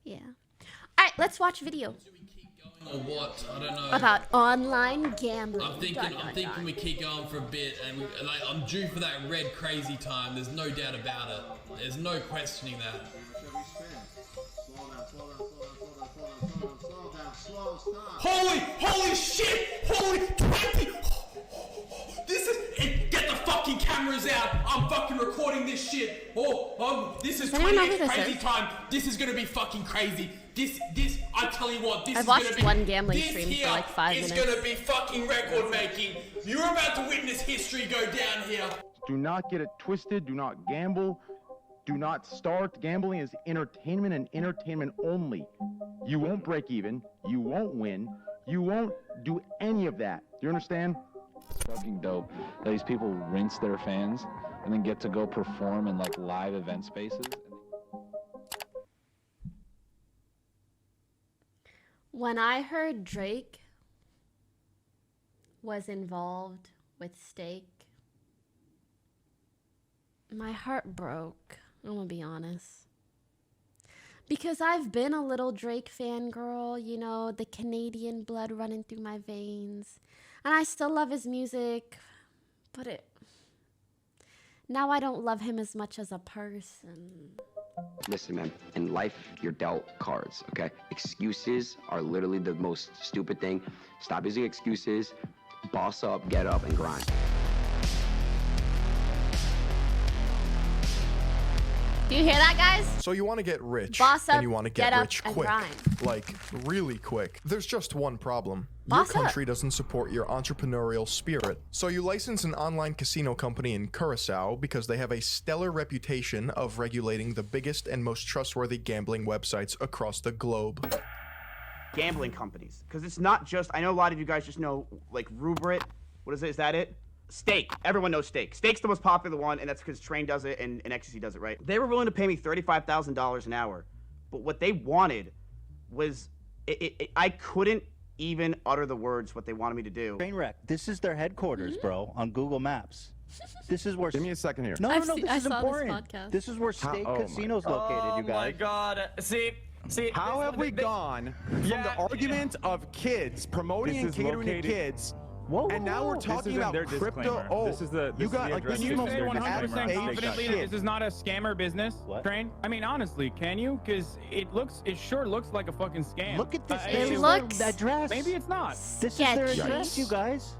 Yeah. All right, let's watch video. Or what? I don't know. About online gambling. I'm thinking we keep going for a bit, and like I'm due for that red crazy time. There's no doubt about it. There's no questioning that. Holy shit! Holy 20! This is get the fucking cameras out. I'm fucking recording this shit. This is 28 crazy time. This is gonna be fucking crazy. This, I tell you what, this I've is watched gonna be, one gambling stream for like 5 minutes. It's gonna be fucking record making. You're about to witness history go down here. Do not get it twisted. Do not gamble. Do not start. Gambling is entertainment and entertainment only. You won't break even. You won't win. You won't do any of that. Do you understand? Fucking dope that these people rinse their fans and then get to go perform in like live event spaces. When I heard Drake was involved with Stake, my heart broke. I'm gonna be honest. Because I've been a little Drake fangirl, you know, the Canadian blood running through my veins. And I still love his music, but now I don't love him as much as a person. Listen, man, in life, you're dealt cards, okay? Excuses are literally the most stupid thing. Stop using excuses, boss up, get up, and grind. Do you hear that, guys? So you want to get rich, Boss up, and you want to get rich and quick, grind. like really quick. There's just one problem. Boss Your country doesn't support your entrepreneurial spirit. So you license an online casino company in Curacao because they have a stellar reputation of regulating the biggest and most trustworthy gambling websites across the globe. Gambling companies, because it's not just, I know a lot of you guys just know like Rubrit. What is it? Is that it? Stake. Everyone knows Stake. Stake's the most popular one, and that's because Train does it and Ecstasy does it, right? They were willing to pay me $35,000 an hour, but what they wanted was, I couldn't even utter the words what they wanted me to do. Trainwreck. This is their headquarters, bro, on Google Maps. This is where. Give me a second here. No, I this is saw important. this podcast. This is where Stake Casino's located, you guys. Oh my God! See. How have we gone from the argument of kids promoting and catering to kids? Whoa, and now we're talking about crypto. Oh, this is the you got like can you say 100% confidently that shit. this is not a scammer business? What? Train? I mean, honestly, can you? Because it sure looks like a fucking scam. Look at this. It looks their address. Maybe it's not. This is their sketchy. address, you guys.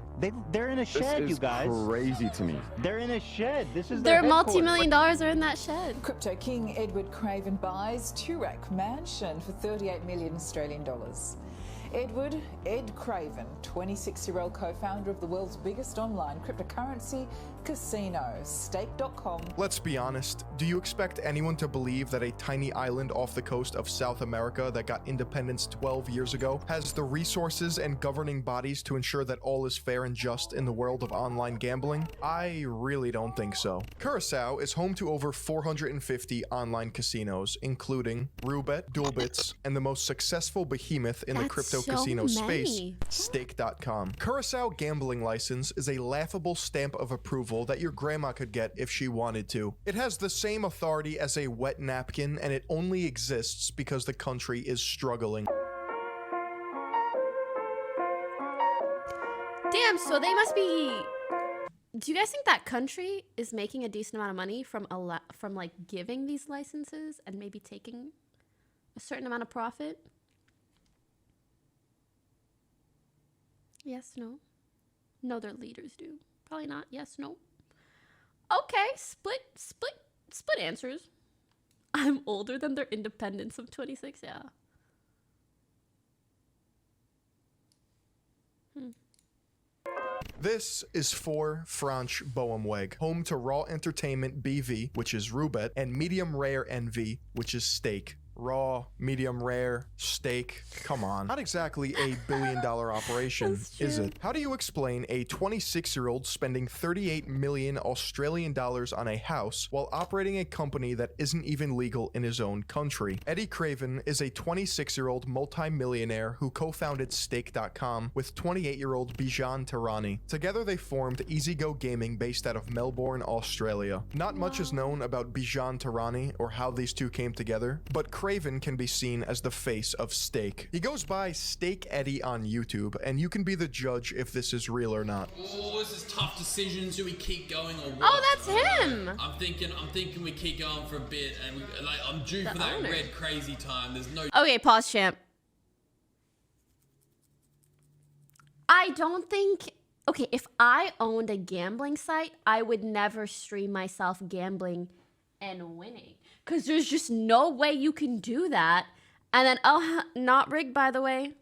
They're in a shed, This you is guys. crazy to me. They're in a shed. This is Their their multi-million dollars are in that shed. Crypto king Edward Craven buys Toorak mansion for 38 million Australian dollars. Ed Craven, 26-year-old co-founder of the world's biggest online cryptocurrency casino, Stake.com. Let's be honest, do you expect anyone to believe that a tiny island off the coast of South America that got independence 12 years ago has the resources and governing bodies to ensure that all is fair and just in the world of online gambling? I really don't think so. Curacao is home to over 450 online casinos, including Roobet, Duelbits, and the most successful behemoth in the That's crypto so casino space, many. Stake.com. Curacao gambling license is a laughable stamp of approval that your grandma could get if she wanted to. It has the same authority as a wet napkin, and it only exists because the country is struggling. Damn, so they must be... Do you guys think that country is making a decent amount of money from like giving these licenses and maybe taking a certain amount of profit? Yes, no. No, their leaders do. Probably not. Yes, no. Okay, split answers. I'm older than their independence of 26, yeah. This is for Franche Boemweg, home to Raw Entertainment BV, which is Roobet, and Medium Rare NV, which is Stake. Raw, medium rare, steak. Come on. Not exactly a billion-dollar operation, is it? How do you explain a 26-year-old spending 38 million Australian dollars on a house while operating a company that isn't even legal in his own country? Eddie Craven is a 26-year-old multi-millionaire who co-founded Stake.com with 28-year-old Bijan Tarani. Together they formed EasyGo Gaming based out of Melbourne, Australia. Not much is known about Bijan Tarani or how these two came together, but Craven can be seen as the face of Steak. He goes by Steak Eddie on YouTube, and you can be the judge if this is real or not. Oh, this is tough decisions. Do we keep going or what? Oh, that's him. I'm thinking we keep going for a bit, and I'm due for that red crazy time. There's no. Okay, pause, champ. I don't think. Okay, if I owned a gambling site, I would never stream myself gambling and winning. Because there's just no way you can do that. And then, oh, not rigged, by the way.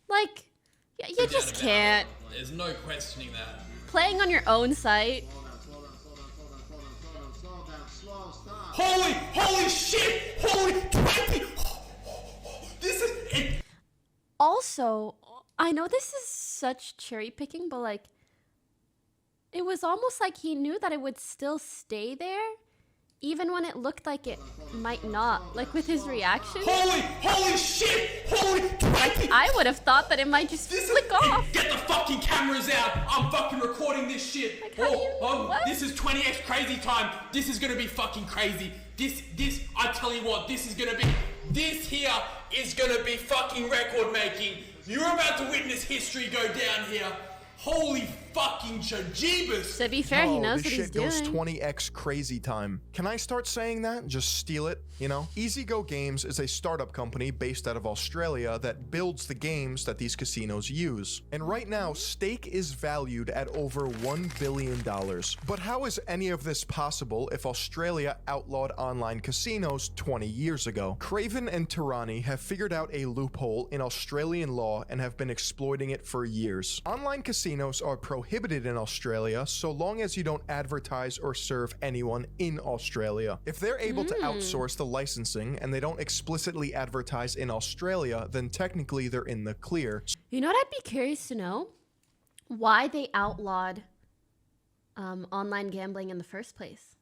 Like, you just can't. There's no questioning that. Playing on your own site. Holy shit! Holy 20! This is... Also, I know this is such cherry picking, but like, it was almost like he knew that it would still stay there, even when it looked like it might not. Like with his reaction. Holy shit! Holy 20! Like, I would have thought that it might just flick off. Get the fucking cameras out! I'm fucking recording this shit! Like, this is 20x crazy time! This is gonna be fucking crazy! This, I tell you what, this here is gonna be fucking record making! You're about to witness history go down here! Holy fucking jeebus! To be fair, he knows what he's doing. This shit goes 20x crazy time. Can I start saying that? Just steal it, you know? Easy Go Games is a startup company based out of Australia that builds the games that these casinos use. And right now, Stake is valued at over $1 billion. But how is any of this possible if Australia outlawed online casinos 20 years ago? Craven and Tirani have figured out a loophole in Australian law and have been exploiting it for years. Online casinos are prohibited in Australia so long as you don't advertise or serve anyone in Australia. If they're able to outsource the licensing and they don't explicitly advertise in Australia, then technically they're in the clear. You know what I'd be curious to know? Why they outlawed online gambling in the first place.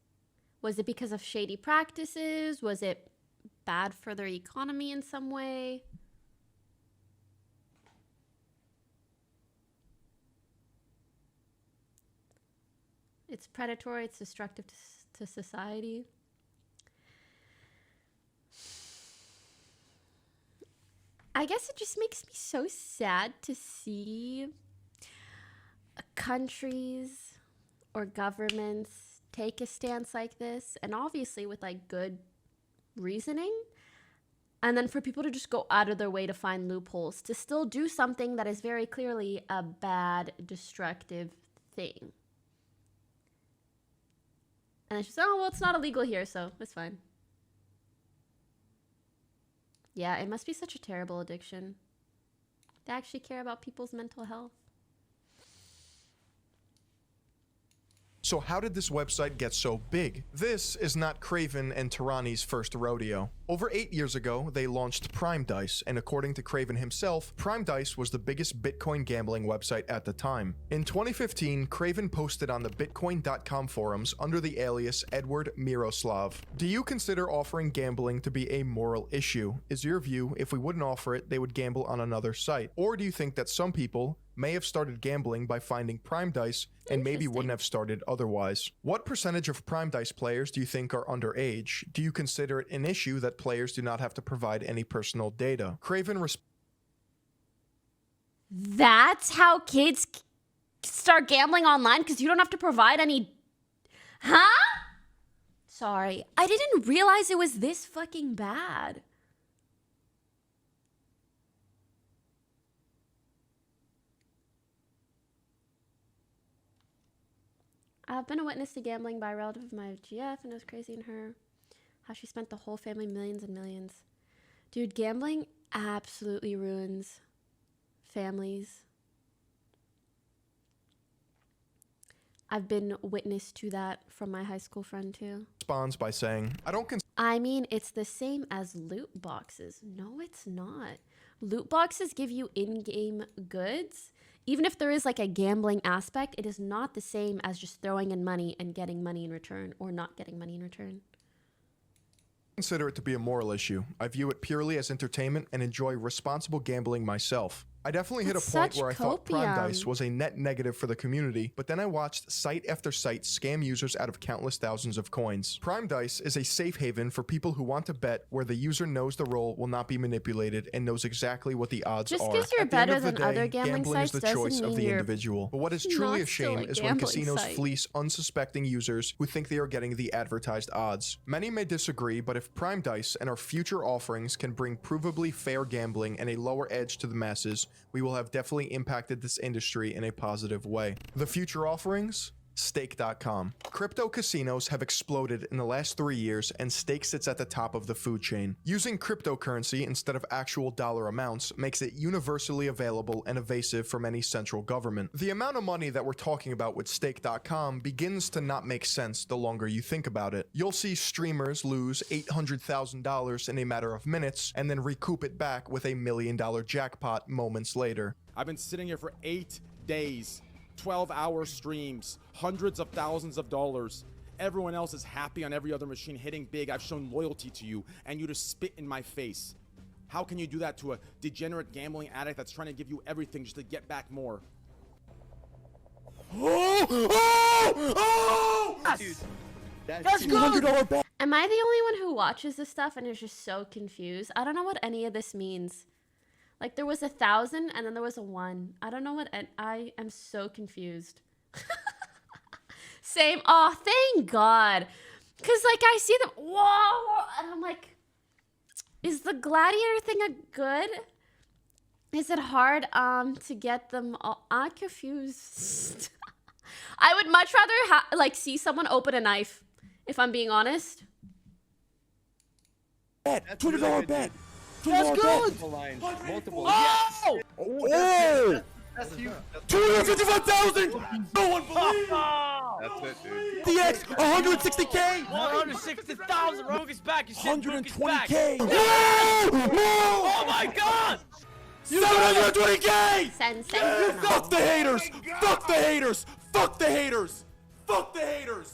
Was it because of shady practices? Was it bad for their economy in some way? It's predatory, it's destructive to society. I guess it just makes me so sad to see countries or governments take a stance like this, and obviously with like good reasoning, and then for people to just go out of their way to find loopholes to still do something that is very clearly a bad, destructive thing. And it's just, oh, well, it's not illegal here, so it's fine. Yeah, it must be such a terrible addiction. They actually care about people's mental health. So how did this website get so big? This is not Craven and Tirani's first rodeo. Over 8 years ago, they launched Prime Dice, and according to Craven himself, Prime Dice was the biggest Bitcoin gambling website at the time. In 2015, Craven posted on the Bitcoin.com forums under the alias Edward Miroslav. Do you consider offering gambling to be a moral issue? Is your view, if we wouldn't offer it, they would gamble on another site? Or do you think that some people may have started gambling by finding Prime Dice and maybe wouldn't have started otherwise? What percentage of Prime Dice players do you think are underage? Do you consider it an issue that players do not have to provide any personal data? Craven That's how kids start gambling online, because you don't have to provide any... Huh? Sorry, I didn't realize it was this fucking bad. I've been a witness to gambling by a relative of my GF, and it was crazy in her how she spent the whole family millions and millions. Dude, gambling absolutely ruins families. I've been witness to that from my high school friend too. Responds by saying, I mean, it's the same as loot boxes. No, it's not. Loot boxes give you in-game goods. Even if there is like a gambling aspect, it is not the same as just throwing in money and getting money in return, or not getting money in return. Consider it to be a moral issue. I view it purely as entertainment and enjoy responsible gambling myself. I definitely hit a That's point such where I thought Prime copium. Dice was a net negative for the community, but then I watched site after site scam users out of countless thousands of coins. Prime Dice is a safe haven for people who want to bet where the user knows the roll will not be manipulated and knows exactly what the odds Just are. 'cause you're At the end better of the than other day, gambling is sites the doesn't choice of mean the you're individual. But what is truly not a shame still a is when gambling casinos site. fleece unsuspecting users who think they are getting the advertised odds. Many may disagree, but if Prime Dice and our future offerings can bring provably fair gambling and a lower edge to the masses, we will have definitely impacted this industry in a positive way. The future offerings? Stake.com. Crypto casinos have exploded in the last 3 years, and Stake sits at the top of the food chain. Using cryptocurrency instead of actual dollar amounts makes it universally available and evasive from any central government. The amount of money that we're talking about with Stake.com begins to not make sense the longer you think about it. You'll see streamers lose $800,000 in a matter of minutes and then recoup it back with a $1 million jackpot moments later. I've been sitting here for 8 days, 12-hour streams, hundreds of thousands of dollars. Everyone else is happy on every other machine, hitting big. I've shown loyalty to you, and you just spit in my face. How can you do that to a degenerate gambling addict that's trying to give you everything just to get back more? Dude, that's good. Am I the only one who watches this stuff and is just so confused? I don't know what any of this means. Like, there was 1,000 and then there was a 1. I don't know what, I am so confused. Same. Oh, thank God. Because, like, I see them, whoa, and I'm like, is the gladiator thing a good? Is it hard to get them all? I'm confused. I would much rather like see someone open a knife, if I'm being honest. $20 bet. That's good. Multiple. Oh! Oh! That's huge. 255,000. No one believes. That's it, dude. DX 160K. 160,000. Rogue is back. 120K. Oh my God! 720K. Sensei. Fuck the haters. Fuck the haters. Fuck the haters. Fuck the haters.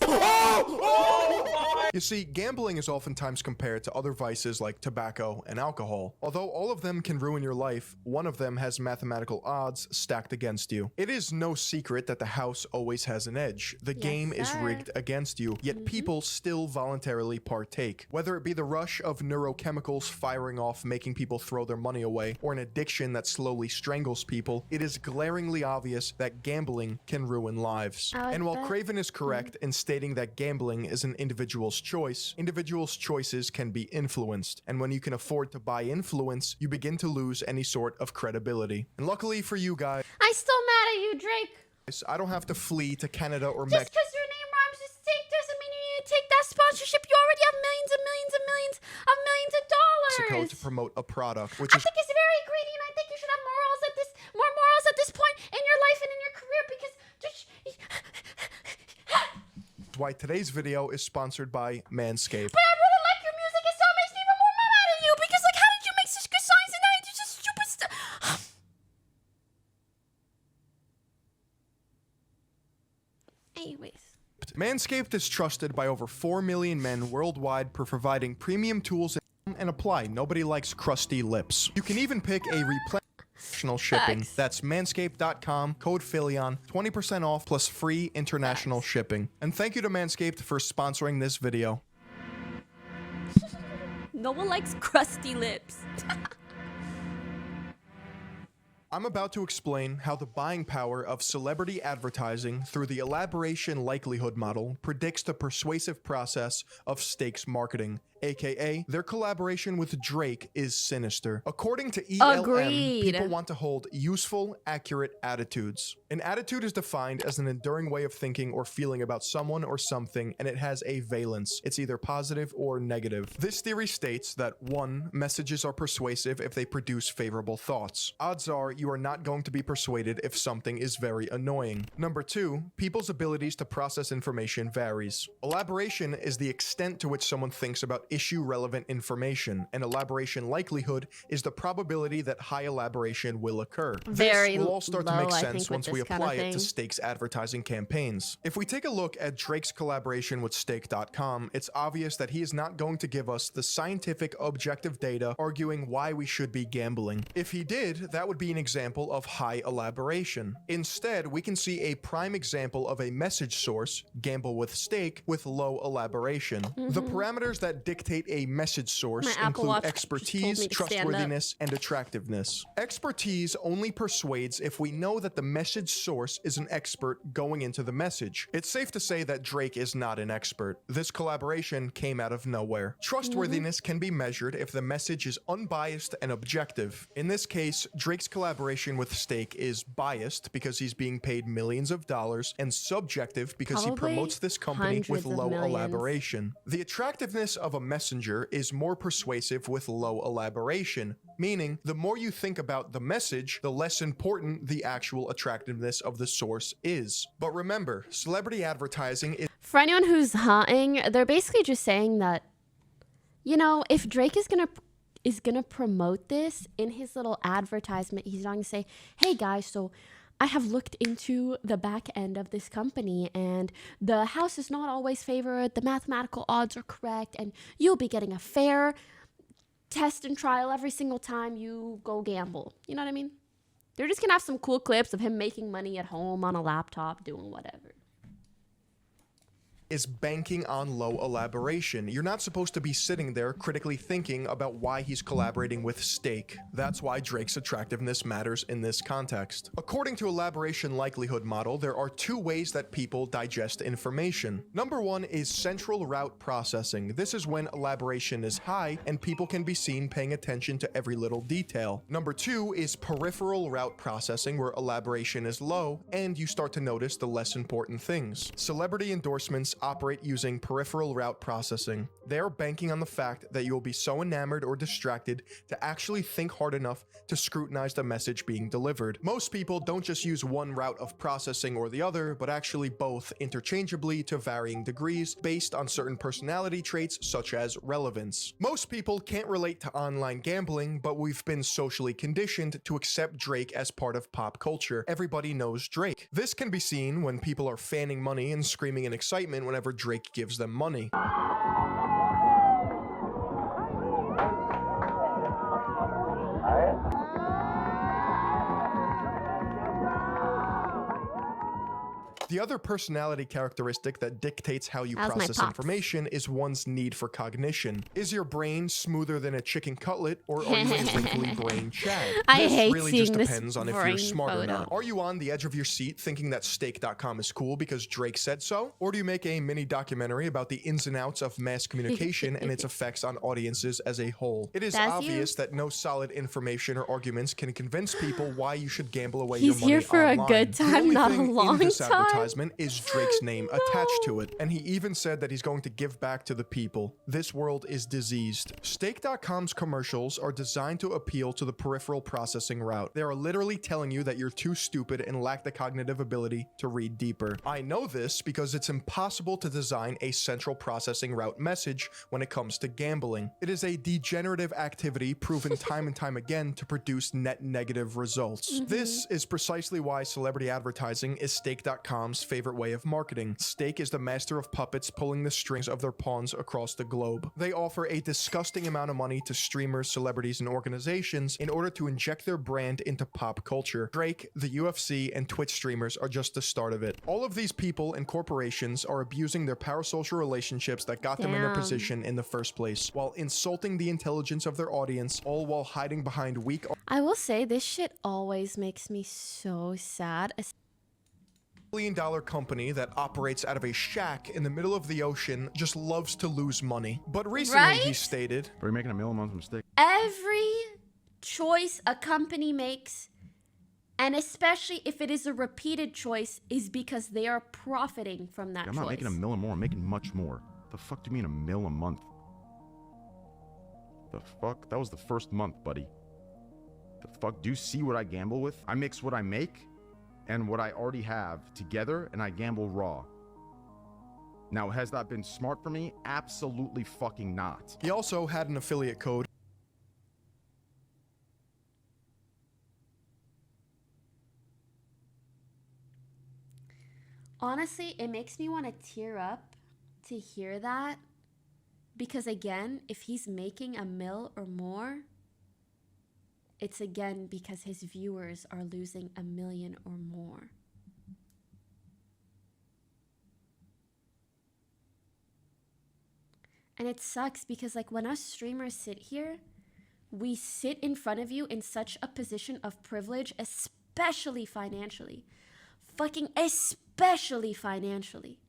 You see, gambling is oftentimes compared to other vices like tobacco and alcohol. Although all of them can ruin your life, one of them has mathematical odds stacked against you. It is no secret that the house always has an edge. The game is rigged against you, yet people still voluntarily partake. Whether it be the rush of neurochemicals firing off making people throw their money away, or an addiction that slowly strangles people, it is glaringly obvious that gambling can ruin lives. And while Craven is correct in stating that gambling is an individual's choice, individuals' choices can be influenced, and when you can afford to buy influence, you begin to lose any sort of credibility. And luckily for you guys, I'm still mad at you, Drake. I don't have to flee to Canada or Just Mexico. because your name rhymes with steak doesn't mean you need to take that sponsorship. You already have millions and millions and millions of millions of dollars. To promote a product, which I is think it's very greedy, and I think you should have more morals at this point in your life and in your career, because why today's video is sponsored by Manscaped. But I really like your music, and so it makes me even more mad at you, because, like, how did you make such good songs and now you do such stupid stuff? Anyways. Manscaped is trusted by over 4 million men worldwide for providing premium tools and apply. Nobody likes crusty lips. You can even pick a international shipping. That's manscaped.com, code Philion, 20% off plus free international shipping. And thank you to Manscaped for sponsoring this video. No one likes crusty lips. I'm about to explain how the buying power of celebrity advertising through the elaboration likelihood model predicts the persuasive process of stakes marketing, aka their collaboration with Drake is sinister. According to ELM, Agreed. people want to hold useful, accurate attitudes. An attitude is defined as an enduring way of thinking or feeling about someone or something, and it has a valence. It's either positive or negative. This theory states that 1. Messages are persuasive if they produce favorable thoughts. Odds are you are not going to be persuaded if something is very annoying. Number 2, people's abilities to process information varies. Elaboration is the extent to which someone thinks about issue-relevant information, and elaboration likelihood is the probability that high elaboration will occur. Very this will all start to low, make I sense think, once with we this kind of apply it to thing. Stakes advertising campaigns. If we take a look at Drake's collaboration with Stake.com, it's obvious that he is not going to give us the scientific, objective data arguing why we should be gambling. If he did, that would be an example of high elaboration. Instead, we can see a prime example of a message source, gamble with stake, with low elaboration. The parameters that dictate a message source include expertise, trustworthiness, and attractiveness. Expertise only persuades if we know that the message source is an expert going into the message. It's safe to say that Drake is not an expert. This collaboration came out of nowhere. Trustworthiness can be measured if the message is unbiased and objective. In this case, Drake's collaboration with Stake is biased because he's being paid millions of dollars, and subjective because he promotes this company with low elaboration. The attractiveness of a messenger is more persuasive with low elaboration, meaning the more you think about the message, the less important the actual attractiveness of the source is. But remember, celebrity advertising is— For anyone who's hunting, they're basically just saying that, you know, if Drake is gonna promote this in his little advertisement, he's not gonna say, hey guys, so I have looked into the back end of this company and the house is not always favored, the mathematical odds are correct, and you'll be getting a fair test and trial every single time you go gamble. You know what I mean? They're just gonna have some cool clips of him making money at home on a laptop doing whatever. Is banking on low elaboration. You're not supposed to be sitting there critically thinking about why he's collaborating with Stake. That's why Drake's attractiveness matters in this context. According to elaboration likelihood model, there are two ways that people digest information. Number one is central route processing. This is when elaboration is high and people can be seen paying attention to every little detail. Number two is peripheral route processing, where elaboration is low and you start to notice the less important things. Celebrity endorsements operate using peripheral route processing. They are banking on the fact that you will be so enamored or distracted to actually think hard enough to scrutinize the message being delivered. Most people don't just use one route of processing or the other, but actually both interchangeably to varying degrees based on certain personality traits such as relevance. Most people can't relate to online gambling, but we've been socially conditioned to accept Drake as part of pop culture. Everybody knows Drake. This can be seen when people are fanning money and screaming in excitement whenever Drake gives them money. The other personality characteristic that dictates how you process information is one's need for cognition. Is your brain smoother than a chicken cutlet, or are you a wrinkly brain Chad? I hate really seeing just this depends on if you're smart or not. Are you on the edge of your seat thinking that Stake.com is cool because Drake said so? Or do you make a mini documentary about the ins and outs of mass communication and its effects on audiences as a whole? It is obvious that no solid information or arguments can convince people why you should gamble away your money He's here for online. a good time, not a long time. Is Drake's name attached to it, and he even said that he's going to give back to the people. This world is diseased. Stake.com's commercials are designed to appeal to the peripheral processing route. They are literally telling you that you're too stupid and lack the cognitive ability to read deeper. I know this because it's impossible to design a central processing route message when it comes to gambling. It is a degenerative activity proven time and time again to produce net negative results. This is precisely why celebrity advertising is Stake.com's favorite way of marketing. Stake is the master of puppets pulling the strings of their pawns across the globe. They offer a disgusting amount of money to streamers, celebrities, and organizations in order to inject their brand into pop culture. Drake, the UFC, and Twitch streamers are just the start of it. All of these people and corporations are abusing their parasocial relationships that got them in their position in the first place, while insulting the intelligence of their audience, all while hiding behind weak— I will say, this shit always makes me so sad. $1 billion company that operates out of a shack in the middle of the ocean just loves to lose money. But recently he stated, "Are you making $1 million a month from Stake?" Every choice a company makes, and especially if it is a repeated choice, is because they are profiting from that choice. I'm not making $1 million more. I'm making much more. The fuck do you mean $1 million a month? The fuck? That was the first month, buddy. The fuck? Do you see what I gamble with? I mix what I make and what I already have together, and I gamble raw. Now, has that been smart for me? Absolutely fucking not. He also had an affiliate code. Honestly, it makes me want to tear up to hear that, because again, if he's making $1 million or more, it's again because his viewers are losing 1 million or more. And it sucks because, like, when us streamers sit here, we sit in front of you in such a position of privilege, especially financially. Fucking especially financially.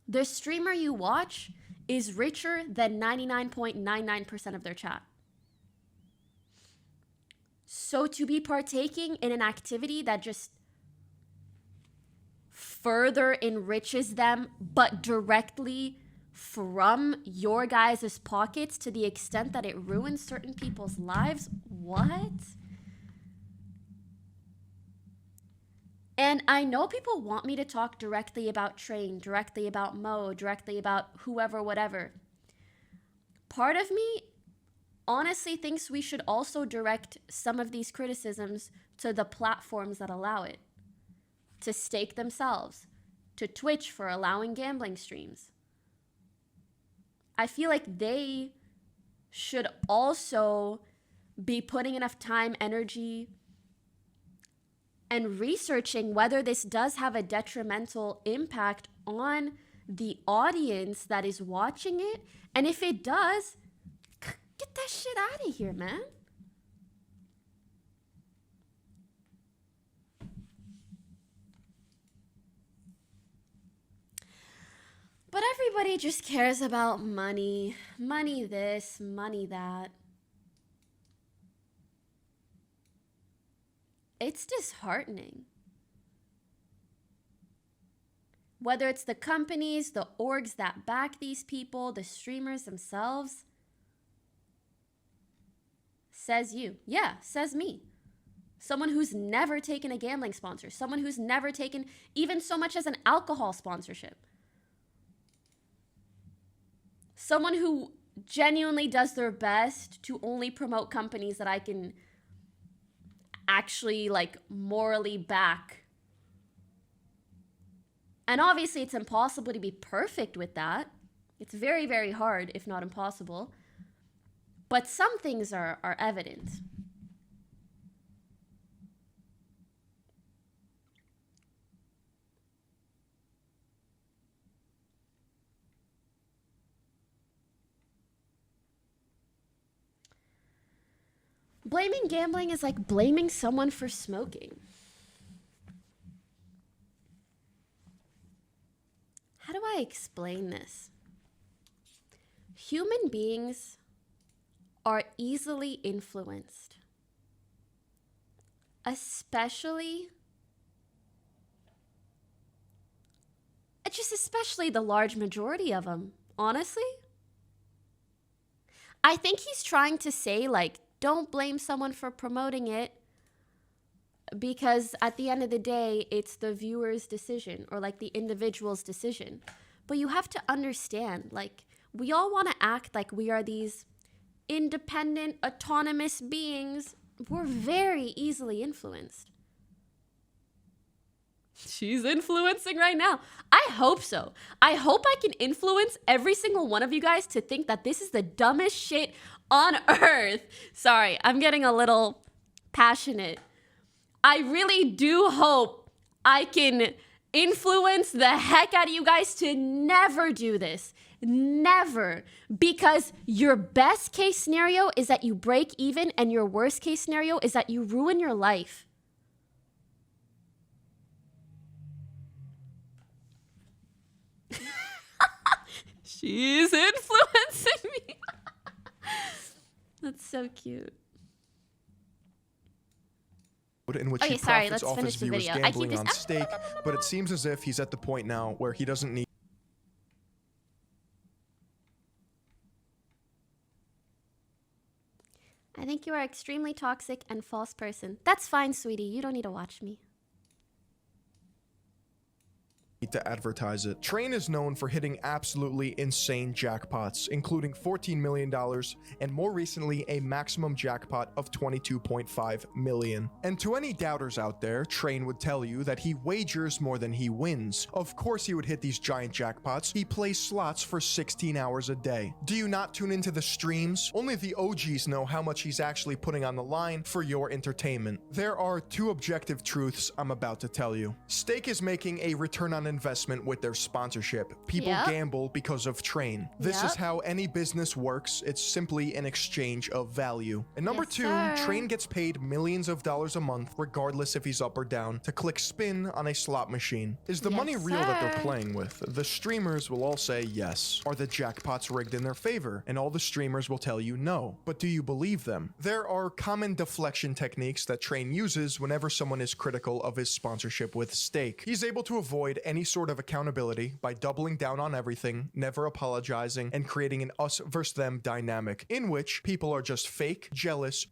The streamer you watch is richer than 99.99% of their chat. So to be partaking in an activity that just further enriches them, but directly from your guys' pockets to the extent that it ruins certain people's lives, what? And I know people want me to talk directly about Train, directly about Mo, directly about whoever, whatever. Part of me honestly thinks we should also direct some of these criticisms to the platforms that allow it. To Stake themselves, to Twitch for allowing gambling streams. I feel like they should also be putting enough time, energy, and researching whether this does have a detrimental impact on the audience that is watching it. And if it does, get that shit out of here, man. But everybody just cares about money. Money this, money that. It's disheartening. Whether it's the companies, the orgs that back these people, the streamers themselves. Says you. Yeah, says me. Someone who's never taken a gambling sponsor. Someone who's never taken even so much as an alcohol sponsorship. Someone who genuinely does their best to only promote companies that I can actually, like, morally back. And obviously it's impossible to be perfect with that. It's very, very hard, if not impossible. But some things are evident. Blaming gambling is like blaming someone for smoking. How do I explain this? Human beings are easily influenced, especially the large majority of them, honestly. I think he's trying to say, like, don't blame someone for promoting it because at the end of the day, it's the viewer's decision or like the individual's decision. But you have to understand, like, we all want to act like we are these independent, autonomous beings. We're very easily influenced. She's influencing right now. I hope so. I hope I can influence every single one of you guys to think that this is the dumbest shit on earth. Sorry, I'm getting a little passionate. I really do hope I can influence the heck out of you guys to never do this. Never. Because your best case scenario is that you break even, and your worst case scenario is that you ruin your life. She's influencing me. That's so cute. In which Okay, he sorry, profits let's off finish his the viewers video. I keep gambling this- on stake, but it seems as if he's at the point now where he doesn't need. I think you are extremely toxic and false person. That's fine, sweetie. You don't need to watch me. need to advertise it. Train is known for hitting absolutely insane jackpots, including $14 million and more recently a maximum jackpot of $22.5 million. And to any doubters out there, Train would tell you that he wagers more than he wins. Of course he would hit these giant jackpots. He plays slots for 16 hours a day. Do you not tune into the streams? Only the OGs know how much he's actually putting on the line for your entertainment. There are two objective truths I'm about to tell you. Stake is making a return on investment with their sponsorship. People gamble because of Train. This is how any business works. It's simply an exchange of value. And number two, Train gets paid millions of dollars a month, regardless if he's up or down, to click spin on a slot machine. Is the money real that they're playing with? The streamers will all say yes. Are the jackpots rigged in their favor? And all the streamers will tell you no. But do you believe them? There are common deflection techniques that Train uses whenever someone is critical of his sponsorship with Stake. He's able to avoid any sort of accountability by doubling down on everything, never apologizing, and creating an us versus them dynamic, in which people are just fake, jealous,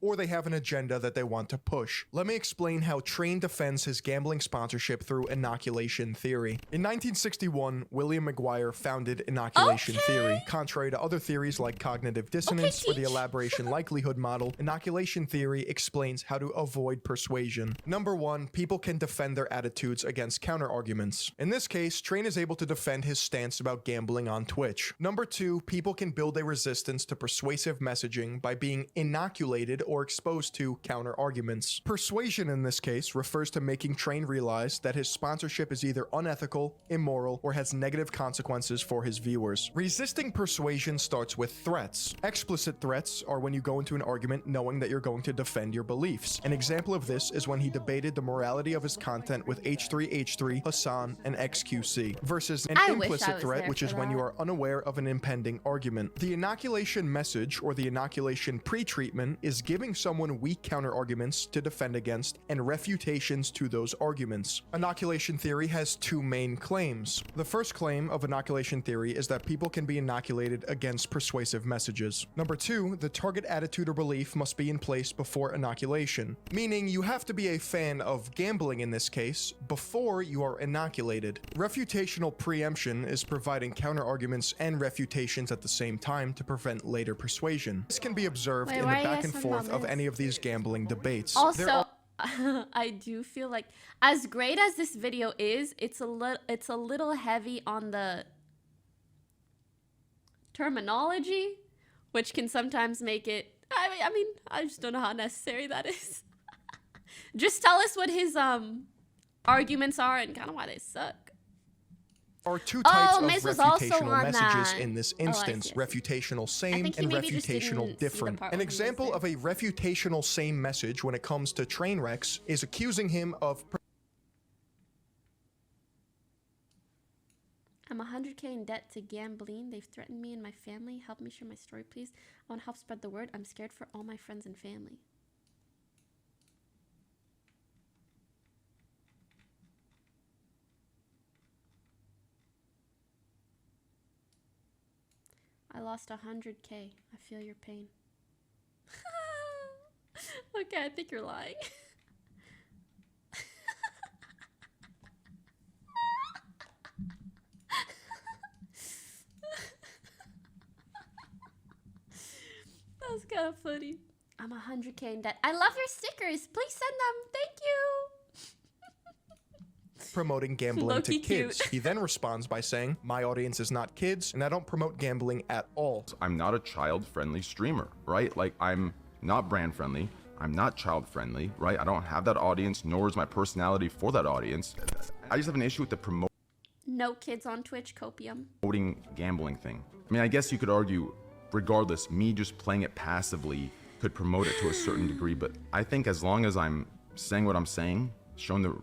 or they have an agenda that they want to push. Let me explain how Train defends his gambling sponsorship through inoculation theory. In 1961, William McGuire founded inoculation theory. Contrary to other theories like cognitive dissonance or the elaboration likelihood model, inoculation theory explains how to avoid persuasion. Number one, people can defend their attitudes against counter-arguments. In this case, Train is able to defend his stance about gambling on Twitch. Number two, people can build a resistance to persuasive messaging by being inoculated or exposed to counter-arguments. Persuasion in this case refers to making Train realize that his sponsorship is either unethical, immoral, or has negative consequences for his viewers. Resisting persuasion starts with threats. Explicit threats are when you go into an argument knowing that you're going to defend your beliefs. An example of this is when he debated the morality of his content with H3H3, Hassan, and XQC, versus an implicit threat, which is when you are unaware of an impending argument. The inoculation message, or the inoculation pre-treatment, is giving someone weak counter-arguments to defend against and refutations to those arguments. Inoculation theory has two main claims. The first claim of inoculation theory is that people can be inoculated against persuasive messages. Number two, the target attitude or belief must be in place before inoculation, meaning you have to be a fan of gambling in this case before you are inoculated. Refutational preemption is providing counter-arguments and refutations at the same time to prevent later persuasion. This can be observed in the back and forth of any of these gambling debates. Also, I do feel like, as great as this video is, it's a little heavy on the terminology, which can sometimes make it. I mean, I just don't know how necessary that is. Just tell us what his arguments are and kind of why they suck. Are two types of refutational messages in this instance, refutational same and refutational different. An example of a refutational same message when it comes to Trainwrecks is accusing him of I'm 100K in debt to gambling. They've threatened me and my family. Help me share my story, please. I want to help spread the word. I'm scared for all my friends and family. I lost 100K. I feel your pain. Okay, I think you're lying. That was kind of funny. I'm 100K in debt. I love your stickers. Please send them. Thank you. promoting gambling to kids. He then responds by saying, my audience is not kids, and I don't promote gambling at all. I'm not a child-friendly streamer, right? Like, I'm not brand-friendly. I'm not child-friendly, right? I don't have that audience, nor is my personality for that audience. I just have an issue with the No kids on Twitch, copium. promoting gambling thing. I mean, I guess you could argue, regardless, me just playing it passively could promote it to a certain degree, but I think as long as I'm saying what I'm saying, showing the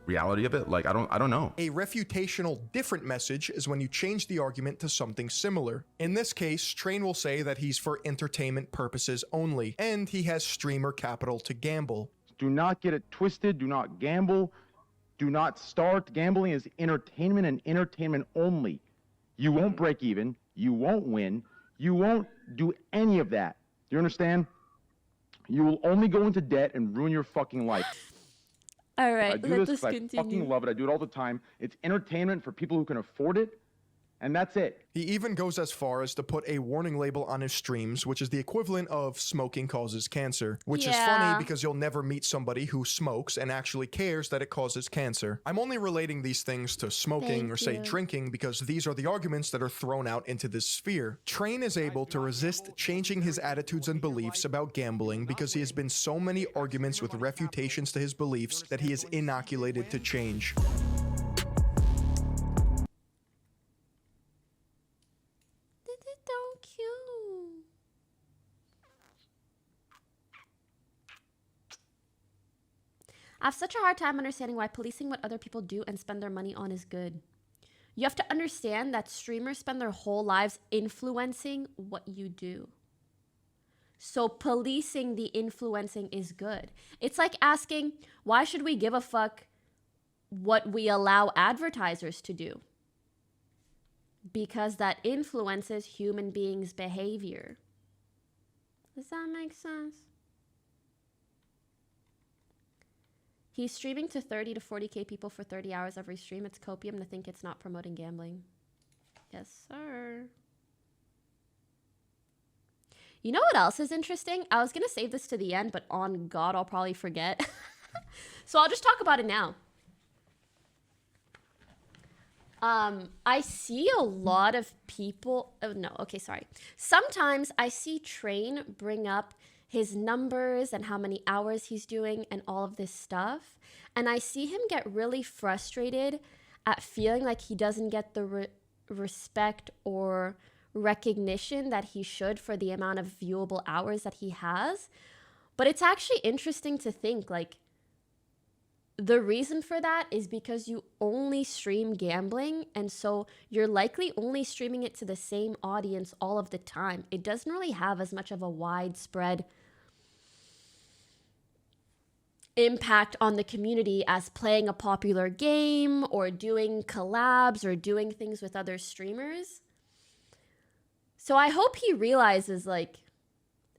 reality of it, like, I don't know. A refutational different message is when you change the argument to something similar. In this case, Train will say that he's for entertainment purposes only, and he has streamer capital to gamble. Do not get it twisted. Do not gamble. Do not start. Gambling is entertainment and entertainment only. You won't break even. You won't win. You won't do any of that. Do you understand? You will only go into debt and ruin your fucking life. All right, I do let this this because I continue. fucking love it. I do it all the time. It's entertainment for people who can afford it, and that's it. He even goes as far as to put a warning label on his streams, which is the equivalent of smoking causes cancer, which is funny because you'll never meet somebody who smokes and actually cares that it causes cancer. I'm only relating these things to smoking or say drinking because these are the arguments that are thrown out into this sphere. Train is able to resist changing his attitudes and beliefs about gambling because he has been so many arguments with refutations to his beliefs that he is inoculated to change. I have such a hard time understanding why policing what other people do and spend their money on is good. You have to understand that streamers spend their whole lives influencing what you do. So policing the influencing is good. It's like asking, why should we give a fuck what we allow advertisers to do? Because that influences human beings' behavior. Does that make sense? He's streaming to 30 to 40K people for 30 hours every stream. It's copium to think it's not promoting gambling. Yes, sir. You know what else is interesting? I was going to save this to the end, but on God, I'll probably forget. So I'll just talk about it now. I see a lot of people. Oh, no. Okay, sorry. Sometimes I see Train bring up his numbers and how many hours he's doing and all of this stuff. And I see him get really frustrated at feeling like he doesn't get the respect or recognition that he should for the amount of viewable hours that he has. But it's actually interesting to think, like, the reason for that is because you only stream gambling, and so you're likely only streaming it to the same audience all of the time. It doesn't really have as much of a widespread impact on the community as playing a popular game or doing collabs or doing things with other streamers. So I hope he realizes, like,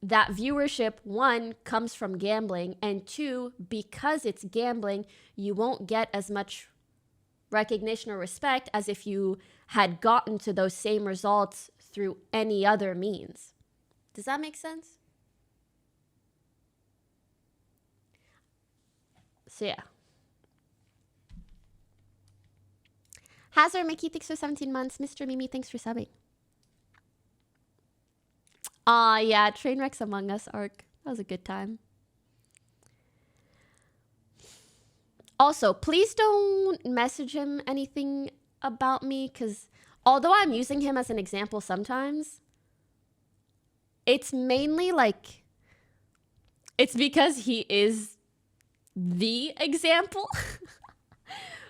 that viewership, one, comes from gambling, and two, because it's gambling, you won't get as much recognition or respect as if you had gotten to those same results through any other means. Does that make sense? So yeah. Hazard Mickey, thanks for 17 months. Mr. Mimi, thanks for subbing. Yeah, Trainwrecks Among Us arc. That was a good time. Also, please don't message him anything about me, because although I'm using him as an example sometimes, it's mainly like, it's because he is the example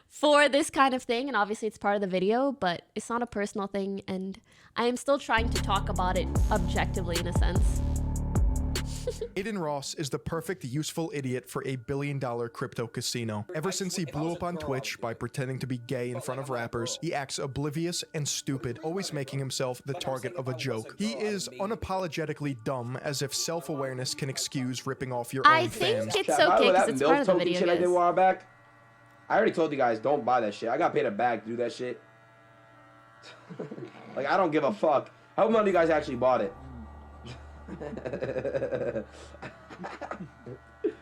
for this kind of thing, and obviously it's part of the video, but it's not a personal thing, and I am still trying to talk about it objectively in a sense. Aiden Ross is the perfect useful idiot for a billion-dollar crypto casino. Ever since he blew up on Twitch by pretending to be gay in front of rappers, he acts oblivious and stupid, always making himself the target of a joke. He is unapologetically dumb, as if self-awareness can excuse ripping off your own fans. I think it's okay because it's part of the video, shit I did a guys. while back. I already told you guys, don't buy that shit. I got paid a bag to do that shit. Like, I don't give a fuck. I hope none of you guys actually bought it.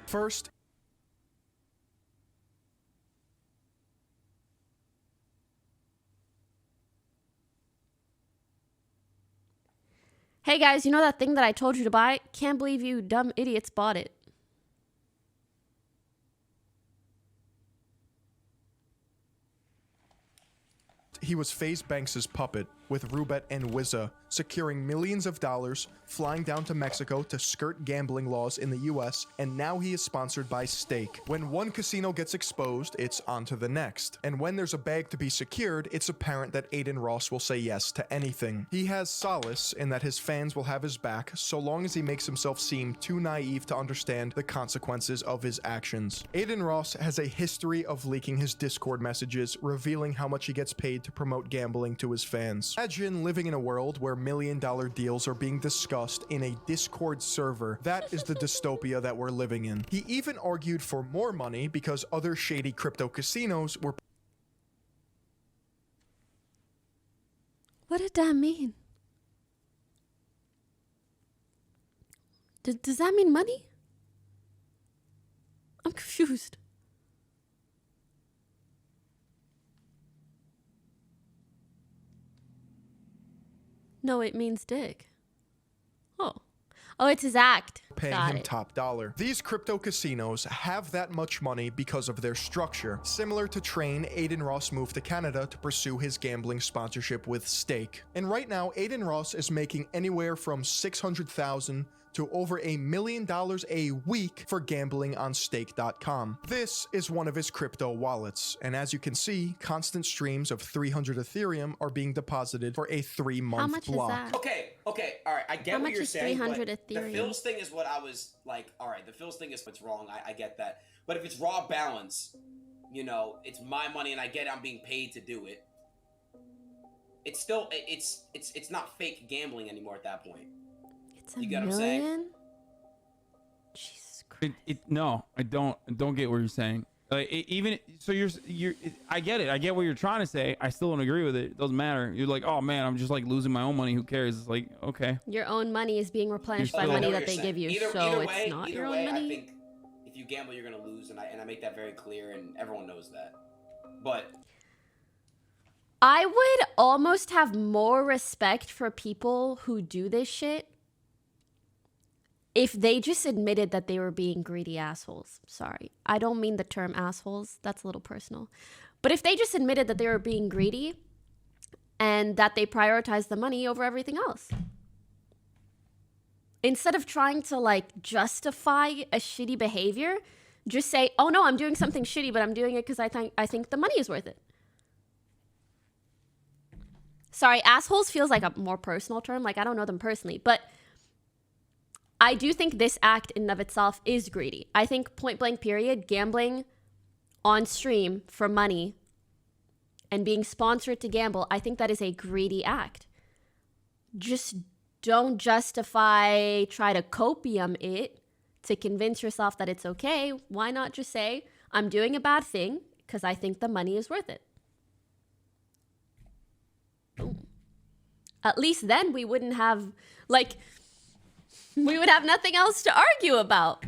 First, Hey guys, you know that thing that I told you to buy? Can't believe you dumb idiots bought it. he was FaZe Banks' puppet, with Rubet and Wizza securing millions of dollars, flying down to Mexico to skirt gambling laws in the US, and now he is sponsored by Stake. When one casino gets exposed, it's on to the next. And when there's a bag to be secured, it's apparent that Aiden Ross will say yes to anything. He has solace in that his fans will have his back so long as he makes himself seem too naive to understand the consequences of his actions. Aiden Ross has a history of leaking his Discord messages, revealing how much he gets paid to promote gambling to his fans. Imagine living in a world where $1 million deals are being discussed in a Discord server. That is the dystopia that we're living in. He even argued for more money because other shady crypto casinos were... What did that mean? Does that mean money? I'm confused. No, it means dick. Oh. Oh, it's his act. Paying Got him it. top dollar. These crypto casinos have that much money because of their structure. Similar to Train, Aiden Ross moved to Canada to pursue his gambling sponsorship with Stake. And right now, Aiden Ross is making anywhere from $600,000 to over $1 million a week for gambling on stake.com. This is one of his crypto wallets, and as you can see, constant streams of 300 Ethereum are being deposited for a 3-month How much block. is that? Okay, all right. I get How what much you're is saying. 300 but the Ethereum? Phil's thing is what I was like. All right, the Phil's thing is what's wrong. I get that. But if it's raw balance, you know, it's my money and I get I'm being paid to do it. It's still it's not fake gambling anymore at that point. It's a You get what I'm saying? million? Jesus Christ. No, I don't get what you're saying. Even so, you're. I get it. I get what you're trying to say. I still don't agree with it. It doesn't matter. You're like, oh man, I'm just like losing my own money. Who cares? It's like, okay. Your own money is being replenished by still- money I know what that they you're give you, saying. so way, it's not your way, own money. I think if you gamble, you're gonna lose, and I make that very clear, and everyone knows that. But I would almost have more respect for people who do this shit if they just admitted that they were being greedy assholes. Sorry. I don't mean the term assholes. That's a little personal. But if they just admitted that they were being greedy and that they prioritized the money over everything else. Instead of trying to like justify a shitty behavior, just say, "Oh no, I'm doing something shitty, but I'm doing it because I think the money is worth it." Sorry, assholes feels like a more personal term. Like I don't know them personally, but I do think this act in and of itself is greedy. I think point blank period, gambling on stream for money and being sponsored to gamble, I think that is a greedy act. Just don't try to copium it to convince yourself that it's okay. Why not just say, I'm doing a bad thing because I think the money is worth it? Boom. At least then we wouldn't have, we would have nothing else to argue about.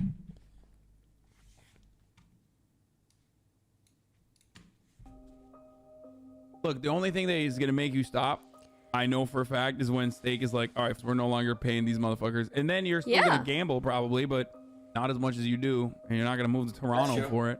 Look, the only thing that is gonna make you stop, I know for a fact, is when Stake is like, all right, we're no longer paying these motherfuckers, and then you're still gonna gamble probably, but not as much as you do, and you're not gonna move to Toronto for it.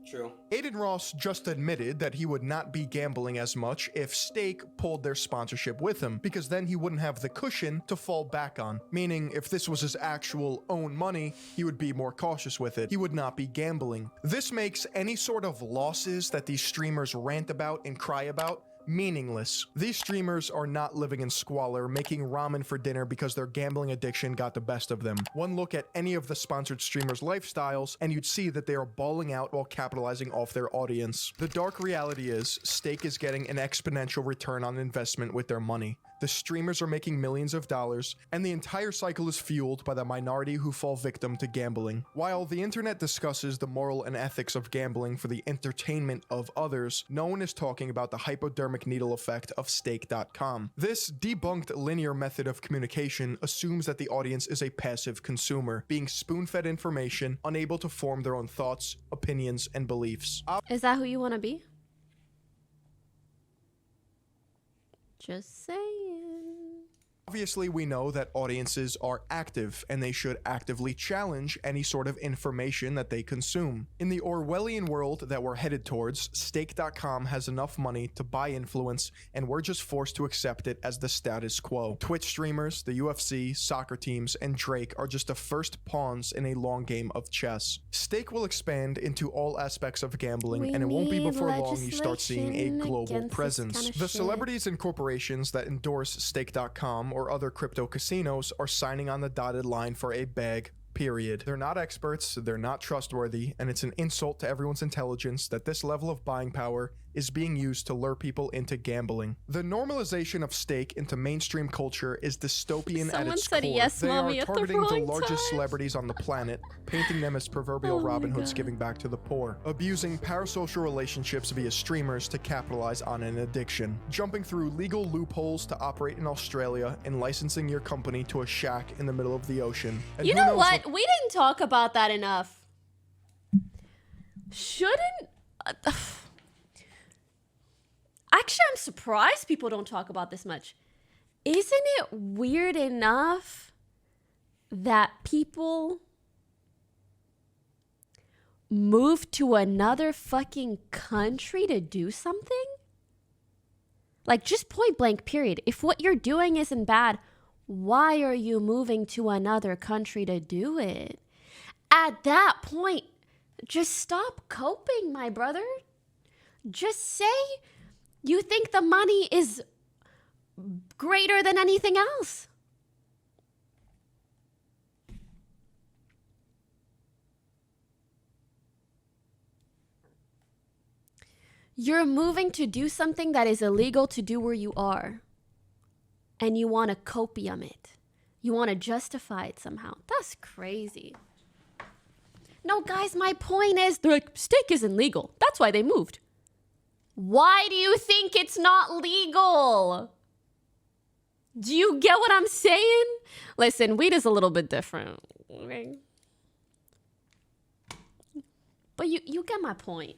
True. Aiden Ross just admitted that he would not be gambling as much if Stake pulled their sponsorship with him, because then he wouldn't have the cushion to fall back on. Meaning, if this was his actual own money, he would be more cautious with it. He would not be gambling. This makes any sort of losses that these streamers rant about and cry about meaningless. These streamers are not living in squalor, making ramen for dinner because their gambling addiction got the best of them. One look at any of the sponsored streamers' lifestyles, and you'd see that they are balling out while capitalizing off their audience. The dark reality is, Stake is getting an exponential return on investment with their money. The streamers are making millions of dollars, and the entire cycle is fueled by the minority who fall victim to gambling. While the internet discusses the moral and ethics of gambling for the entertainment of others, no one is talking about the hypodermic needle effect of stake.com. This debunked linear method of communication assumes that the audience is a passive consumer, being spoon-fed information, unable to form their own thoughts, opinions, and beliefs. Is that who you want to be? Just saying. Obviously, we know that audiences are active, and they should actively challenge any sort of information that they consume. In the Orwellian world that we're headed towards, Stake.com has enough money to buy influence, and we're just forced to accept it as the status quo. Twitch streamers, the UFC, soccer teams, and Drake are just the first pawns in a long game of chess. Stake will expand into all aspects of gambling, and it won't be before long you start seeing a global presence. The celebrities and corporations that endorse Stake.com or other crypto casinos are signing on the dotted line for a bag, period. They're not experts, they're not trustworthy, and it's an insult to everyone's intelligence that this level of buying power is being used to lure people into gambling. The normalization of stake into mainstream culture is dystopian at its core. Yes, they mommy, are at the targeting the wrong largest time. celebrities on the planet, painting them as proverbial Robin Hoods giving back to the poor, abusing parasocial relationships via streamers to capitalize on an addiction, jumping through legal loopholes to operate in Australia, and licensing your company to a shack in the middle of the ocean. And You who know knows what? We didn't talk about that enough. Shouldn't... Actually, I'm surprised people don't talk about this much. Isn't it weird enough that people move to another fucking country to do something? Like, just point blank, period. If what you're doing isn't bad, why are you moving to another country to do it? At that point, just stop coping, my brother. Just say you think the money is greater than anything else. You're moving to do something that is illegal to do where you are. And you want to copium it. You want to justify it somehow. That's crazy. No, guys, my point is, they're like, steak isn't legal. That's why they moved. Why do you think it's not legal? Do you get what I'm saying? Listen, weed is a little bit different. Okay? But you get my point.